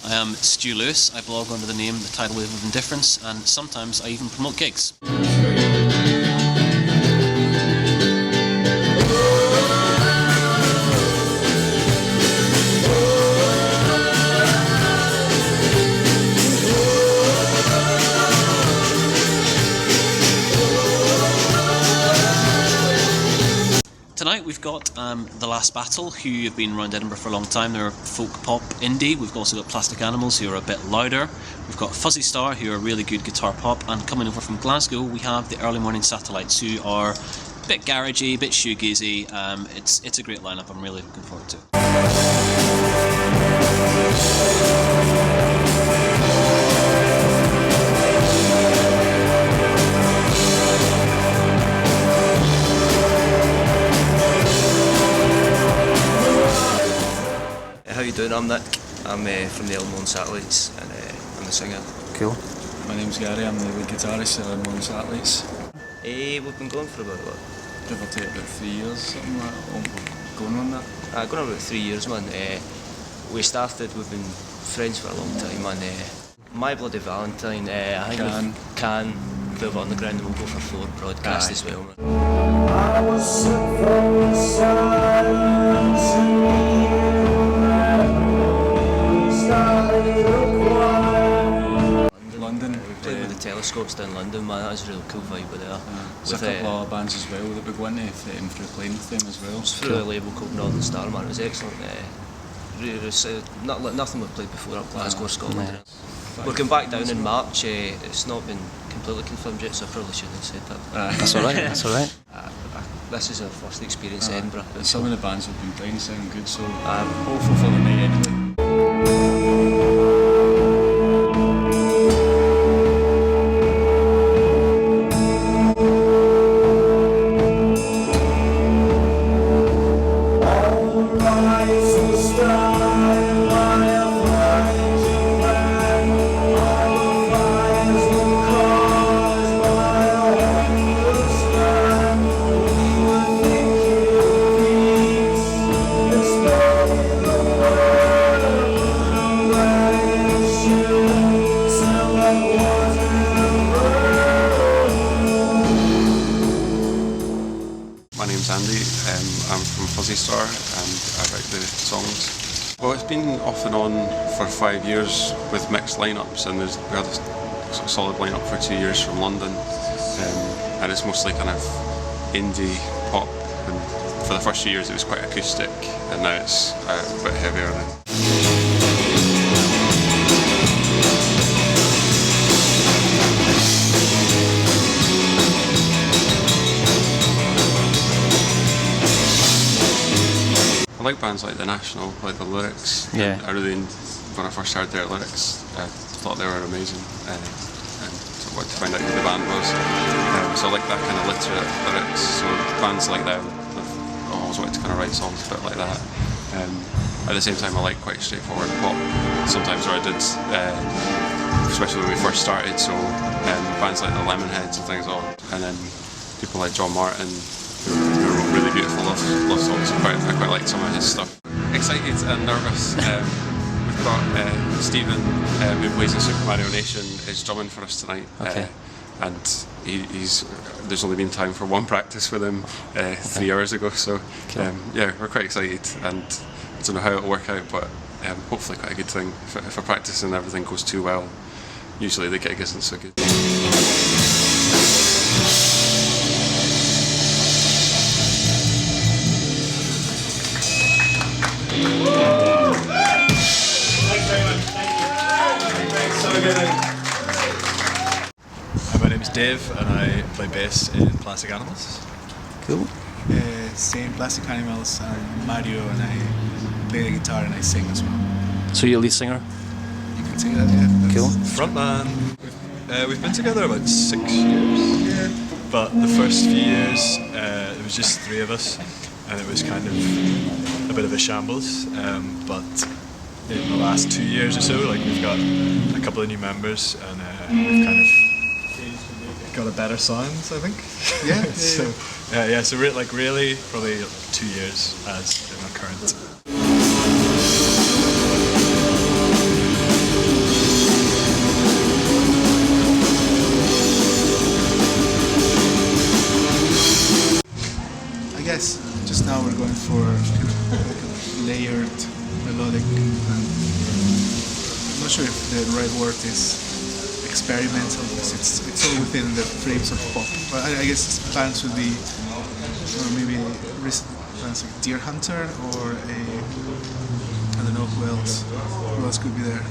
I am Stu Lewis. I blog under the name The Tidal Wave of Indifference, and sometimes I even promote gigs. Tonight we've got The Last Battle, who have been around Edinburgh for a long time. They're folk pop indie. We've also got Plastic Animals, who are a bit louder. We've got Fuzzy Star, who are really good guitar pop. And coming over from Glasgow, we have the Early Morning Satellites, who are a bit garagey, a bit shoegazy. It's a great lineup. I'm really looking forward to it. How you doing? I'm Nick. I'm from the Erlend Satellites and I'm the singer. Cool. My name's Gary, I'm the lead guitarist at Erlend Satellites. We've been going for about, Give or take about 3 years, something like that. Going on that? going on about 3 years, man. We've been friends for a long time, and My Bloody Valentine, I think Can, Velvet Underground, and we'll go for 4 broadcast as well, man. I was sick from the silence. London. We played with the Telescopes down in London, man. That was a really cool vibe with there. There's a couple of other bands as well that we went to through playing with them as well. It was through a label called Northern Star, man. It was excellent. Nothing we've played before up Glasgow or Scotland. We're going back down in March. It's not been completely confirmed yet, so I probably shouldn't have said that. That's alright, that's alright. This is our first experience in Edinburgh. Some of the bands we've been playing sound good, so I'm hopeful for the night anyway. My name's Andy, I'm from Fuzzy Star and I write the songs. Well, it's been off and on for 5 years with mixed lineups, and we had a solid lineup for 2 years from London, and it's mostly kind of indie pop, and for the first few years it was quite acoustic, and now it's a bit heavier. I like bands like The National, like the lyrics. Yeah. When I first heard their lyrics, I thought they were amazing, and so I wanted to find out who the band was. So I like that kind of literate lyrics. So bands like them, I always wanted to kind of write songs a bit like that. At the same time, I like quite straightforward pop. Sometimes where I did, especially when we first started. So bands like the Lemonheads and things on, and then people like John Martin. Who wrote really beautiful love songs. I quite liked some of his stuff. Excited and nervous. We've got Stephen, who plays in Super Mario Nation, is drumming for us tonight. Okay. And there's only been time for one practice with him 3 hours ago. So Cool. yeah, we're quite excited, and I don't know how it'll work out, but hopefully quite a good thing. If I practice and everything goes too well, usually the gig isn't so good. My name's Dave and I play bass in Plastic Animals. Cool. Same Plastic Animals, and Mario, and I play the guitar and I sing as well. So you're lead singer? You can say that, yeah. Cool. Frontman. We've been together about 6 years. Yeah. But the first few years, it was just 3 of us, and it was kind of a bit of a shambles. But in the last 2 years or so, like we've got a couple of new members, and we've kind of got a better sound, I think. Yeah. So really, probably 2 years as in our current. now we're going for kind of like a layered, melodic, and I'm not sure if the right word is experimental, because it's all within the frames of pop. But I guess bands would be, or maybe recent bands like Deer Hunter, or I don't know who else. Who else could be there?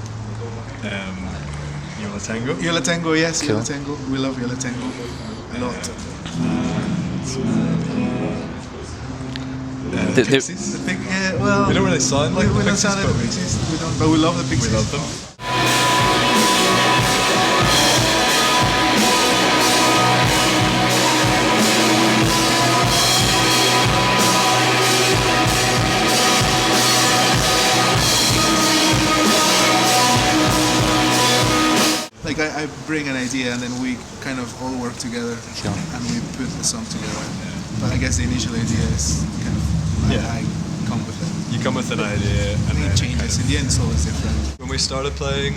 Yola Tango. Yola Tango, yes, Cool. Yola Tango. We love Yola Tango a lot. Pixies. The big, well, We don't really sound like we the don't Pixies, sound like the Pixies. We don't, but we love the Pixies. we love them. Like I bring an idea and then we kind of all work together Cool. and we put the song together. But I guess the initial idea is kind of I come with it. You come with an idea and And then it changes. In the end, it's always different. when we started playing,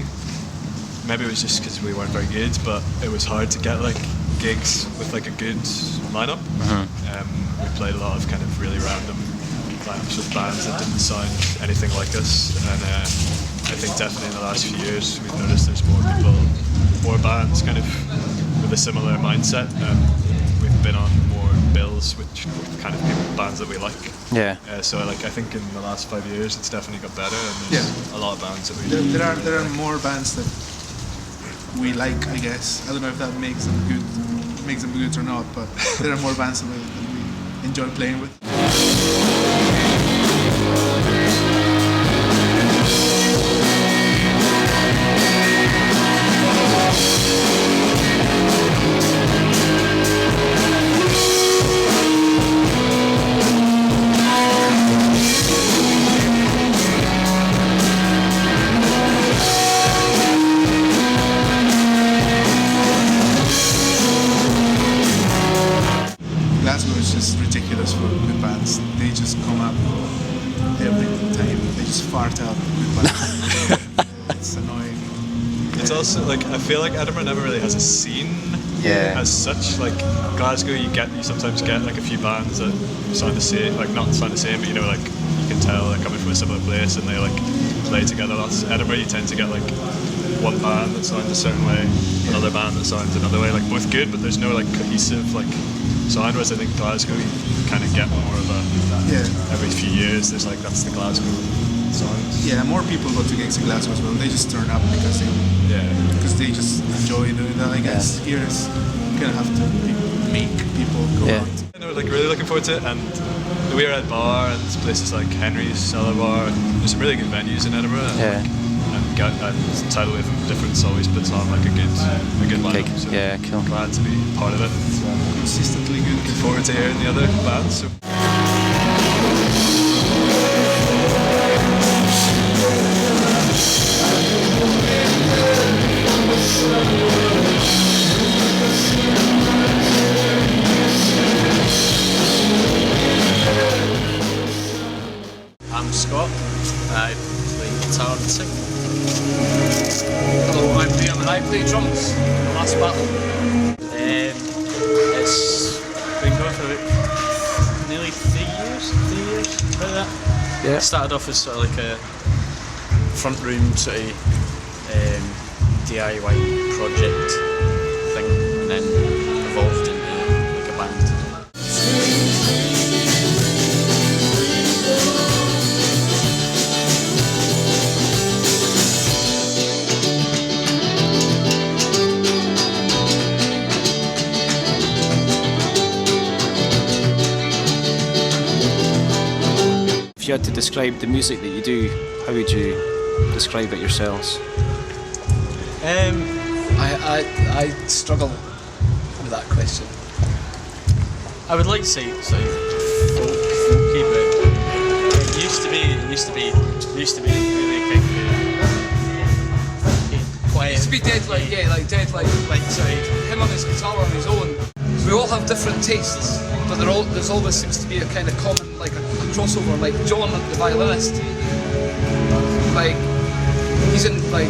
maybe it was just because we weren't very good, but it was hard to get like gigs with like a good lineup. We played a lot of kind of really random lineups with bands that didn't sound anything like us, and I think definitely in the last few years we've noticed there's more people, more bands kind of with a similar mindset. We've been on more bills with kind of bands that we like. Yeah. So like I think in the last 5 years it's definitely got better, and there's a lot of bands that we There are more bands that we like, I guess. I don't know if that makes them good or not, but there are more bands that we enjoy playing with. Glasgow is just ridiculous for good bands. They just come up every time. They just fart out good bands. It's annoying. It's also like I feel like Edinburgh never really has a scene as such. Like Glasgow, you sometimes get like a few bands that sound the same, like not sound the same, but you know, like you can tell they're coming from a similar place and they like play together lots. Edinburgh, you tend to get like one band that sounds a certain way, another band that sounds another way, like both good, but there's no like cohesive like sound. Whereas I think Glasgow, you kind of get more of a every few years. There's like that's the Glasgow sound. Yeah, more people go to gigs in Glasgow as well. They just turn up because they just enjoy doing that. I guess here is you kind of have to make people go out. And we're like really looking forward to it, and the We're at Bar and places like Henry's Cellar Bar. There's some really good venues in Edinburgh. And Tidal Wave of Indifference always puts on like a good lineup. So cool. glad to be part of it. Consistently good. Looking forward to hearing the other bands. So. I'm Scott. I play guitar and sing. Hello, I'm Liam and I play drums in the last battle. It's been going for about nearly 3 years, about that. Yeah. It started off as sort of like a front room sort of DIY project thing, and then evolved into like a band. If you had to describe the music that you do, how would you describe it yourselves? I struggle with that question. I would like to say sort of folky, but it used to be really kind of quiet. It used to be dead like sort of him on his guitar on his own. We all have different tastes, but there's always seems to be a kind of common, like a crossover. Like John, the violinist, like he's in like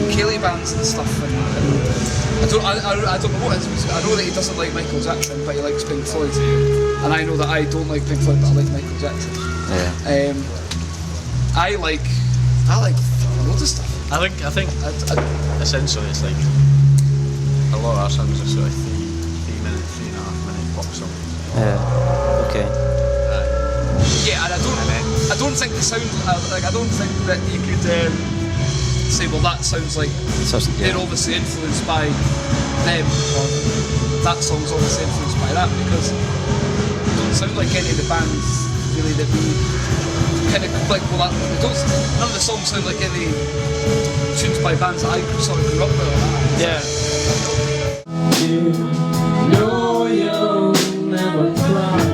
ukulele bands and stuff, and I don't know what his music. I know that he doesn't like Michael Jackson, but he likes Pink Floyd, and I know that I don't like Pink Floyd, but I like Michael Jackson. Yeah. I like loads of stuff. I think essentially it's like a lot of our songs are sort of 3 minute, 3.5 minute pop songs. Yeah. Okay. Yeah, and I don't think the sound like I don't think that you could say, well, that sounds like they're obviously influenced by them, or that song's obviously influenced by that, because it don't sound like any of the bands really that we kind of like. Well, none of the songs sound like any tunes by bands that I sort of grew up with. Yeah. You know you'll never cry.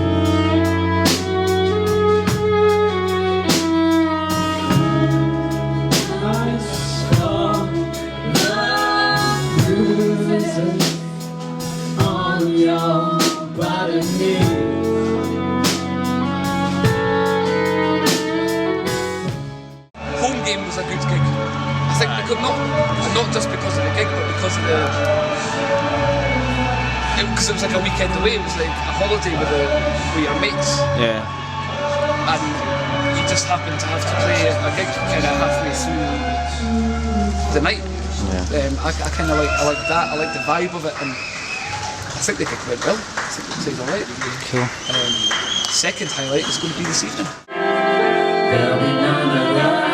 I saw the bruises on your body. Home Game was a good gig. I think not just because of the gig, but because of because it was like a weekend away. It was like a holiday with your mates. Yeah. And you just happened to have to play a gig kind of halfway through the night. Yeah. I kind of like that. I like the vibe of it, and I think the gig went well. I think it played alright. Cool. Second highlight is going to be this evening. There'll be none of love.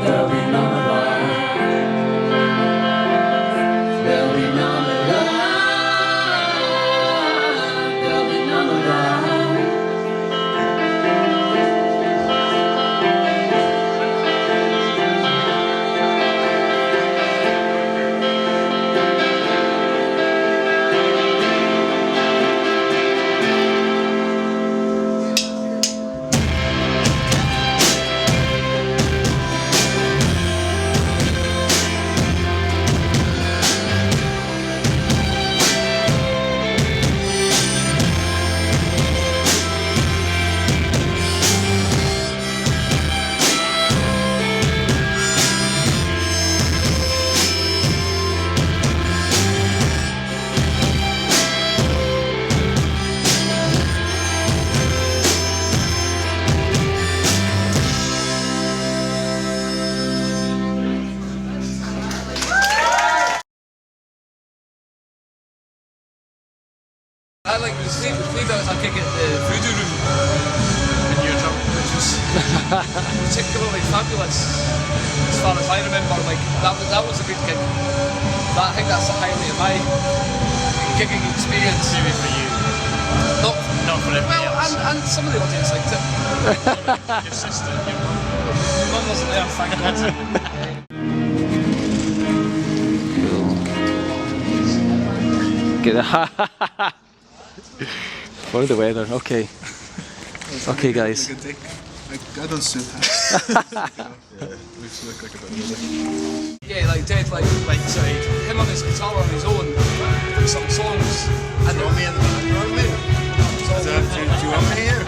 There'll be none of love. There'll be none of love. There'll be none of love. I like we played a gig at the Voodoo Room in Newtown, which was particularly fabulous as far as I remember. Like that was a good gig. I think that's the highlight of my gigging experience. Maybe for you. Not for everybody else. And some of the audience liked it. Your sister, your mum. Mum wasn't there, thank God. Get the for the weather. Okay. Okay, guys. I don't suit her. We look like a bit of a Yeah, like dead, like sorry, him on his guitar on his own, some songs. And Throw me in the background, mate. Do you want me here?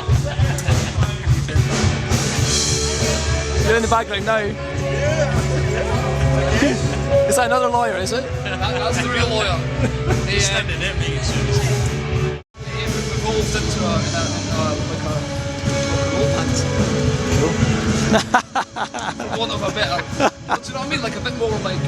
You're in the background now. Is that another lawyer, is it? that's the real lawyer. He evolved into like a romance. For want of a better, do you know what I mean? Like a bit more like